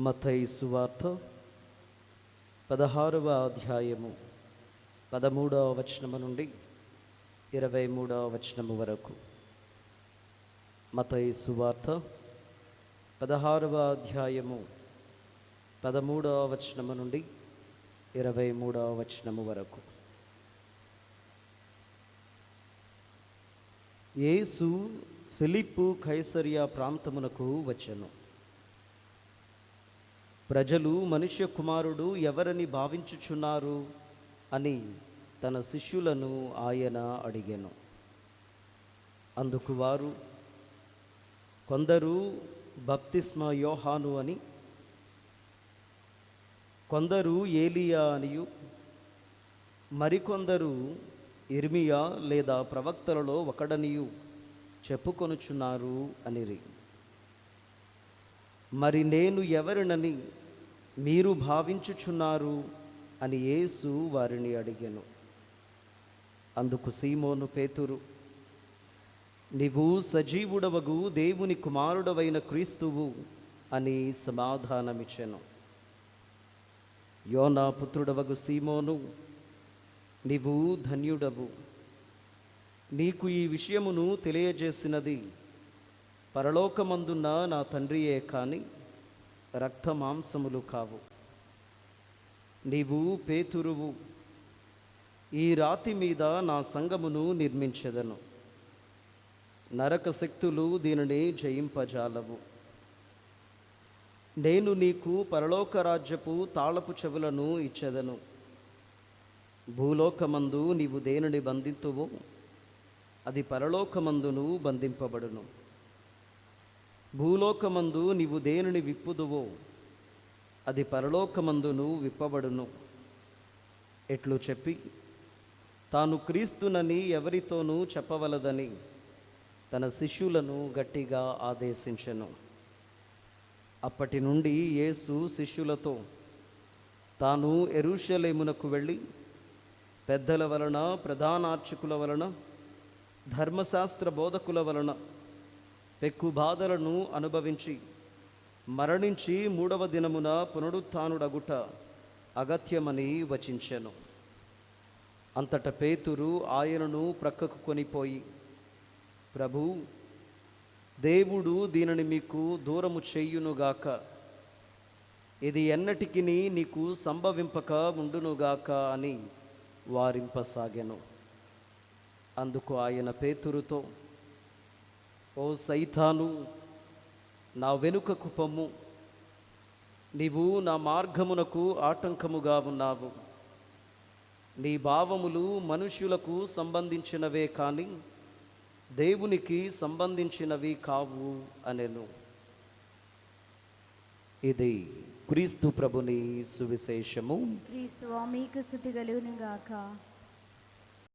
మత్తయి సువార్త 16వ అధ్యాయము 13వ వచనము నుండి 23వ వచనము వరకు. మత్తయి సువార్త 16వ అధ్యాయము 13వ వచనము నుండి 23వ వచనము వరకు. యేసు ఫిలిప్పు కైసరియా ప్రాంతమునకు వచ్చెను. ప్రజలు మనుష్య కుమారుడు ఎవరని భావించుచున్నారు అని తన శిష్యులను ఆయన అడిగెను. అందుకు వారు, కొందరు బప్తిస్మ యోహాను అని, కొందరు ఏలియా అనియు, మరికొందరు ఇర్మియా లేదా ప్రవక్తలలో ఒకడనియు చెప్పుకొనుచున్నారు అనిరి. మరి నేను ఎవరినని మీరు భావించుచున్నారు అని యేసు వారిని అడిగెను. అందుకు సీమోను పేతురు, నీవు సజీవుడవగు దేవుని కుమారుడవైన క్రీస్తువు అని సమాధానమిచ్చెను. యోనా పుత్రుడవగు సీమోను, నీవు ధన్యుడవు. నీకు ఈ విషయమును తెలియజేసినది పరలోకమందున్న నా తండ్రియే కాని రక్త మాంసములు కావు. నీవు పేతురువు, ఈ రాతి మీద నా సంఘమును నిర్మించెదను. నరక శక్తులు దీనిని జయింపజాలవు. నేను నీకు పరలోక రాజ్యపు తాళపు చెవులను ఇచ్చెదను. భూలోకమందు నీవు దేనిని బంధింతువో అది పరలోకమందును బంధింపబడును. భూలోకమందు నీవు దేనిని విప్పుదువో అది పరలోకమందును విప్పబడును. ఎట్లు చెప్పి తాను క్రీస్తునని ఎవరితోనూ చెప్పవలదని తన శిష్యులను గట్టిగా ఆదేశించెను. అప్పటి నుండి యేసు శిష్యులతో తాను యెరూషలేమునకు వెళ్ళి పెద్దల వలన, ప్రధానార్చకుల వలన, ధర్మశాస్త్ర బోధకుల వలన పెక్కు బాధలను అనుభవించి మరణించి 3వ దినమున పునరుత్థానుడగుట అగత్యమని వచించెను. అంతట పేతురు ఆయనను ప్రక్కకు కొనిపోయి, ప్రభూ, దేవుడు దీనిని మీకు దూరము చేయునుగాక. ఇది ఎన్నటికి నీకు సంభవింపక ఉండునుగాక అని వారింపసాగెను. అందుకు ఆయన పేతురుతో, ఓ సైతాను, నా వెనుకకు పొమ్ము. నీవు నా మార్గమునకు ఆటంకముగా ఉన్నావు. నీ భావములు మనుష్యులకు సంబంధించినవే కానీ దేవునికి సంబంధించినవి కావు అనెను. ఇది క్రీస్తు ప్రభుని సువిశేషము. క్రీస్తువా మీకు స్తుతి కలుగునుగాక.